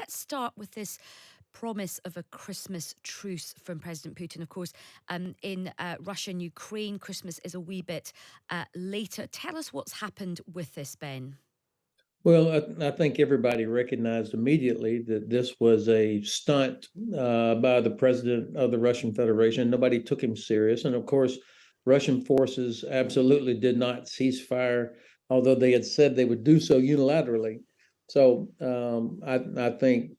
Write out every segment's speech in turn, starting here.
let's start with this promise of a Christmas truce from President Putin. Of course, in Russia and Ukraine, Christmas is a wee bit later. Tell us what's happened with this, Ben. Well, I think everybody recognized immediately that this was a stunt by the president of the Russian Federation. Nobody took him serious. And of course, Russian forces absolutely did not cease fire, although they had said they would do so unilaterally. So I think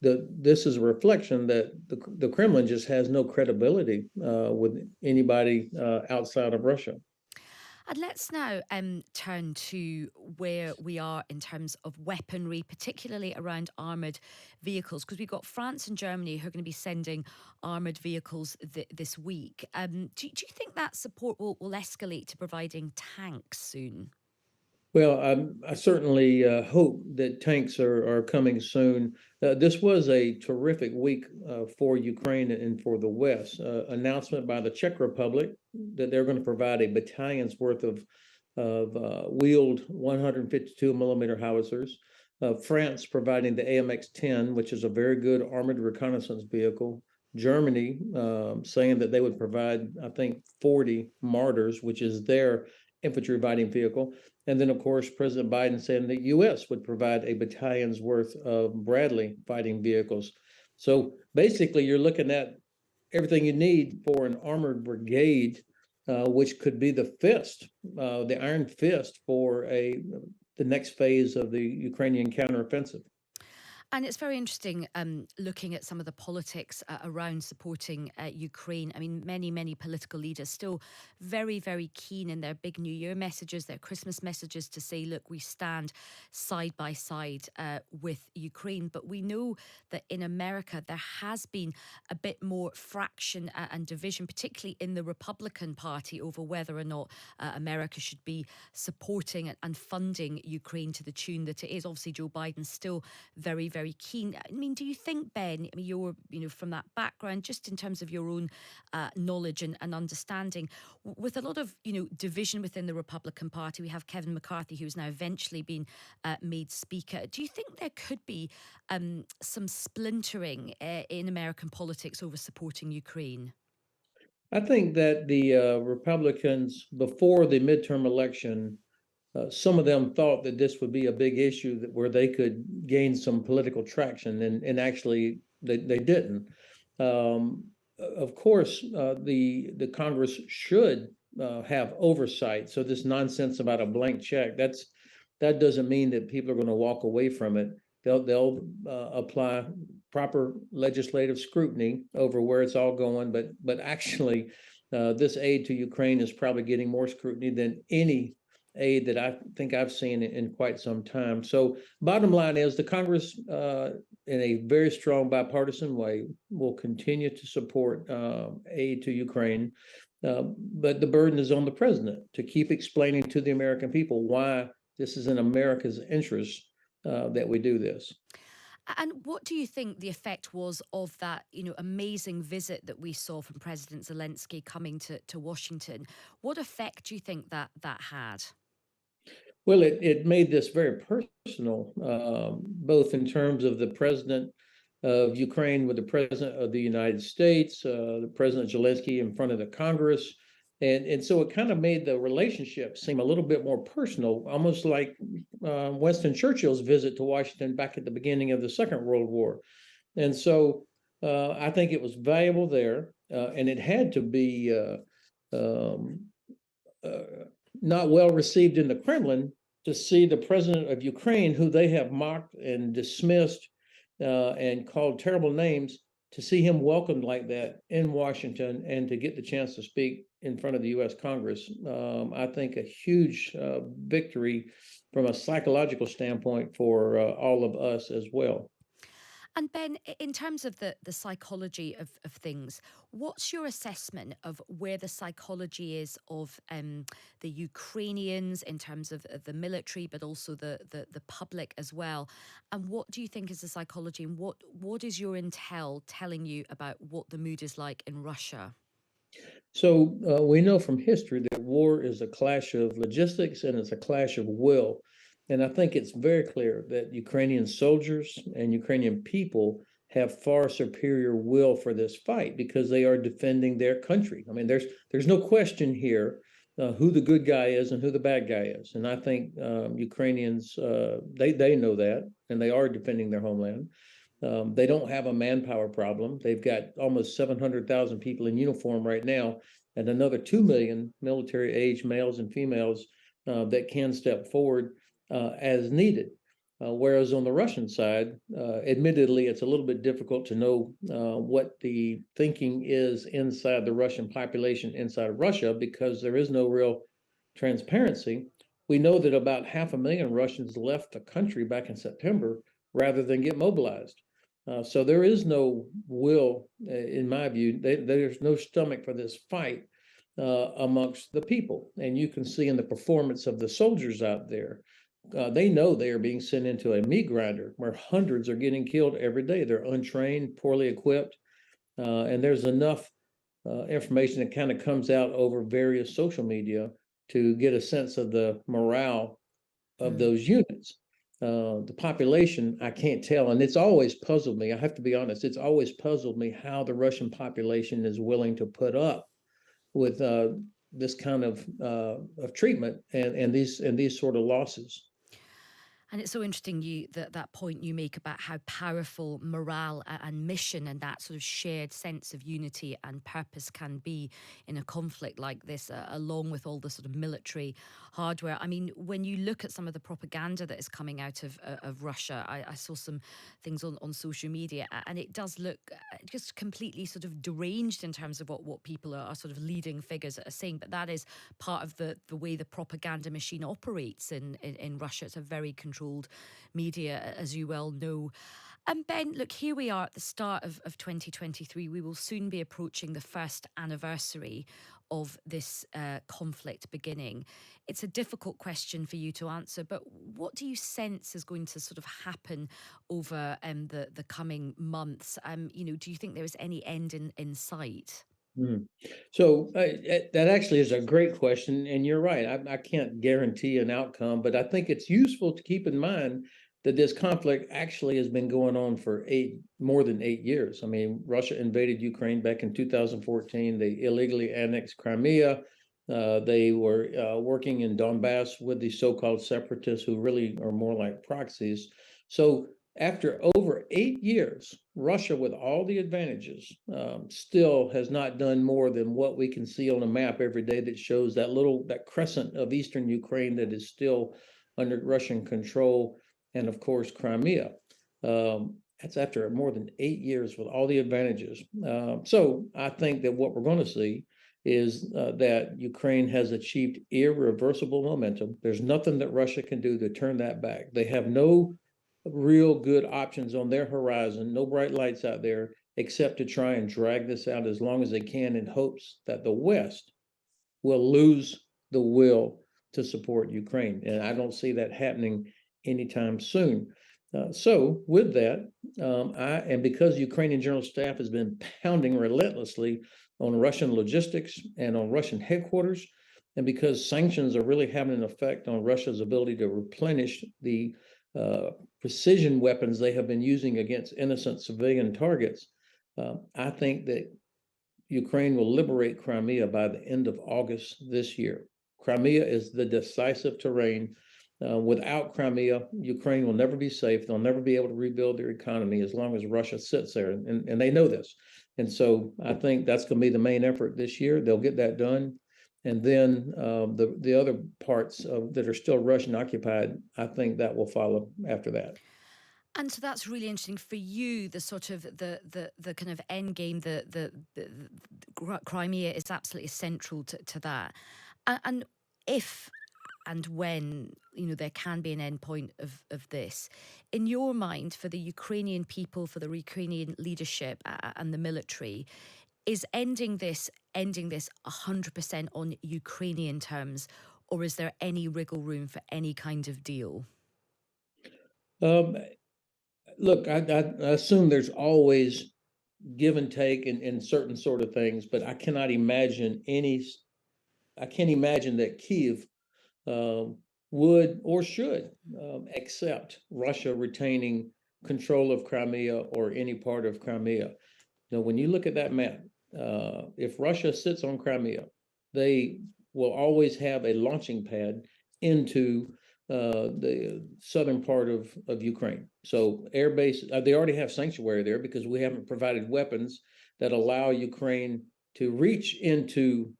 that this is a reflection that the Kremlin just has no credibility with anybody outside of Russia. And let's now turn to where we are in terms of weaponry, particularly around armoured vehicles, because we've got France and Germany who are going to be sending armoured vehicles this week. Do you think that support will escalate to providing tanks soon? Well, I certainly hope that tanks are coming soon. This was a terrific week for Ukraine and for the West. Announcement by the Czech Republic that they're going to provide a battalion's worth of wheeled 152 millimeter howitzers. France providing the AMX-10, which is a very good armored reconnaissance vehicle. Germany saying that they would provide, I think, 40 Martyrs, which is their infantry fighting vehicle. And then, of course, President Biden said the U.S. would provide a battalion's worth of Bradley fighting vehicles. So basically, you're looking at everything you need for an armored brigade, which could be the iron fist for the next phase of the Ukrainian counteroffensive. And it's very interesting looking at some of the politics around supporting Ukraine. I mean, many political leaders still very, very keen in their big New Year messages, their Christmas messages to say, look, we stand side by side with Ukraine. But we know that in America, there has been a bit more fraction and division, particularly in the Republican Party, over whether or not America should be supporting and funding Ukraine to the tune that it is. Obviously, Joe Biden's still very keen. I mean, do you think, Ben, I mean, you're, from that background, just in terms of your own knowledge and understanding, with a lot of, division within the Republican Party, we have Kevin McCarthy, who's now eventually been made Speaker. Do you think there could be some splintering in American politics over supporting Ukraine? I think that the Republicans, before the midterm election, some of them thought that this would be a big issue where they could gain some political traction, and actually they didn't. Of course, the Congress should have oversight. So this nonsense about a blank check, that doesn't mean that people are going to walk away from it. They'll apply proper legislative scrutiny over where it's all going, but actually, this aid to Ukraine is probably getting more scrutiny than any aid that I think I've seen in quite some time. So bottom line is the Congress, in a very strong bipartisan way, will continue to support aid to Ukraine. But the burden is on the president to keep explaining to the American people why this is in America's interest that we do this. And what do you think the effect was of that, amazing visit that we saw from President Zelensky coming to Washington? What effect do you think that had? Well, it made this very personal, both in terms of the president of Ukraine with the president of the United States, the President Zelensky in front of the Congress. And so it kind of made the relationship seem a little bit more personal, almost like Winston Churchill's visit to Washington back at the beginning of the Second World War. And so I think it was valuable there, and it had to be um, uh, not well received in the Kremlin to see the president of Ukraine, who they have mocked and dismissed and called terrible names, to see him welcomed like that in Washington and to get the chance to speak in front of the U.S. Congress. I think a huge victory from a psychological standpoint for all of us as well. And Ben, in terms of the psychology of things, what's your assessment of where the psychology is of the Ukrainians in terms of the military, but also the public as well? And what do you think is the psychology, and what is your intel telling you about what the mood is like in Russia? So we know from history that war is a clash of logistics and it's a clash of will. And I think it's very clear that Ukrainian soldiers and Ukrainian people have far superior will for this fight because they are defending their country. I mean, there's no question here who the good guy is and who the bad guy is. And I think Ukrainians they know that, and they are defending their homeland. They don't have a manpower problem. They've got almost 700,000 people in uniform right now, and another 2 million military-age males and females that can step forward as needed. Whereas on the Russian side, admittedly, it's a little bit difficult to know what the thinking is inside the Russian population inside of Russia because there is no real transparency. We know that about 500,000 Russians left the country back in September rather than get mobilized. So there is no will, in my view. There's no stomach for this fight amongst the people. And you can see in the performance of the soldiers out there, they know they are being sent into a meat grinder where hundreds are getting killed every day. They're untrained, poorly equipped, and there's enough information that kind of comes out over various social media to get a sense of the morale of those units. The population, I can't tell, and it's always puzzled me. I have to be honest; it's always puzzled me how the Russian population is willing to put up with this kind of treatment and these sort of losses. And it's so interesting that point you make about how powerful morale and mission and that sort of shared sense of unity and purpose can be in a conflict like this, along with all the sort of military hardware. I mean, when you look at some of the propaganda that is coming out of Russia, I saw some things on social media, and it does look just completely sort of deranged in terms of what people are sort of leading figures are saying. But that is part of the way the propaganda machine operates in Russia. It's a very controlled media, as you well know. And Ben, look, here we are at the start of 2023. We will soon be approaching the first anniversary of this conflict beginning. It's a difficult question for you to answer, but what do you sense is going to sort of happen over the coming months? Do you think there is any end in sight? Mm. So that actually is a great question, and you're right. I can't guarantee an outcome, but I think it's useful to keep in mind that this conflict actually has been going on for more than 8 years. I mean, Russia invaded Ukraine back in 2014. They illegally annexed Crimea. They were working in Donbass with the so-called separatists, who really are more like proxies. So after over 8 years, Russia, with all the advantages, still has not done more than what we can see on a map every day that shows that crescent of eastern Ukraine that is still under Russian control, and of course Crimea. That's after more than 8 years with all the advantages. So I think that what we're going to see is that Ukraine has achieved irreversible momentum. There's nothing that Russia can do to turn that back. They have no real good options on their horizon, no bright lights out there, except to try and drag this out as long as they can in hopes that the West will lose the will to support Ukraine. And I don't see that happening anytime soon. So with that, and because Ukrainian General Staff has been pounding relentlessly on Russian logistics and on Russian headquarters, and because sanctions are really having an effect on Russia's ability to replenish the precision weapons they have been using against innocent civilian targets, I think that Ukraine will liberate Crimea by the end of August this year. Crimea is the decisive terrain. Without Crimea, Ukraine will never be safe. They'll never be able to rebuild their economy as long as Russia sits there, and they know this. And so I think that's going to be the main effort this year. They'll get that done. And then the other parts that are still Russian occupied, I think that will follow after that. And so that's really interesting for you. The sort of the kind of end game, the Crimea is absolutely central to that. And if and when there can be an end point of this, in your mind, for the Ukrainian people, for the Ukrainian leadership and the military, is ending this 100% on Ukrainian terms, or is there any wriggle room for any kind of deal? Um, Look, I assume there's always give and take in certain sort of things, but I cannot imagine I can't imagine that Kiev would or should accept Russia retaining control of Crimea or any part of Crimea. Now, when you look at that map, if Russia sits on Crimea, they will always have a launching pad into the southern part of Ukraine. So air base, they already have sanctuary there because we haven't provided weapons that allow Ukraine to reach into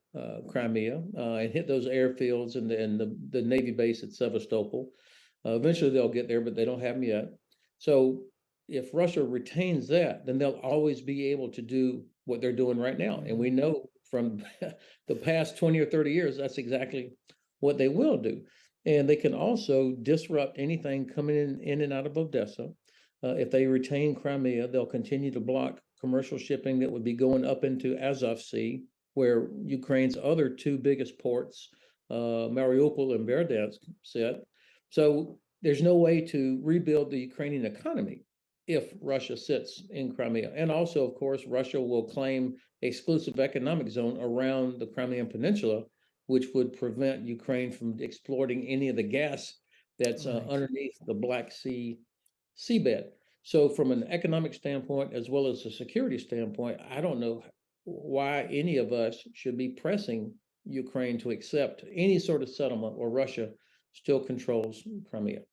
Crimea and hit those airfields and the Navy base at Sevastopol. Eventually they'll get there, but they don't have them yet. So if Russia retains that, then they'll always be able to do what they're doing right now. And we know from the past 20 or 30 years, that's exactly what they will do. And they can also disrupt anything coming in and out of Odessa. If they retain Crimea, they'll continue to block commercial shipping that would be going up into Azov Sea, where Ukraine's other two biggest ports, Mariupol and Verdansk, sit. So there's no way to rebuild the Ukrainian economy if Russia sits in Crimea. And also, of course, Russia will claim exclusive economic zone around the Crimean Peninsula, which would prevent Ukraine from exploiting any of the gas that's underneath the Black Sea seabed. So from an economic standpoint, as well as a security standpoint, I don't know why any of us should be pressing Ukraine to accept any sort of settlement where Russia still controls Crimea.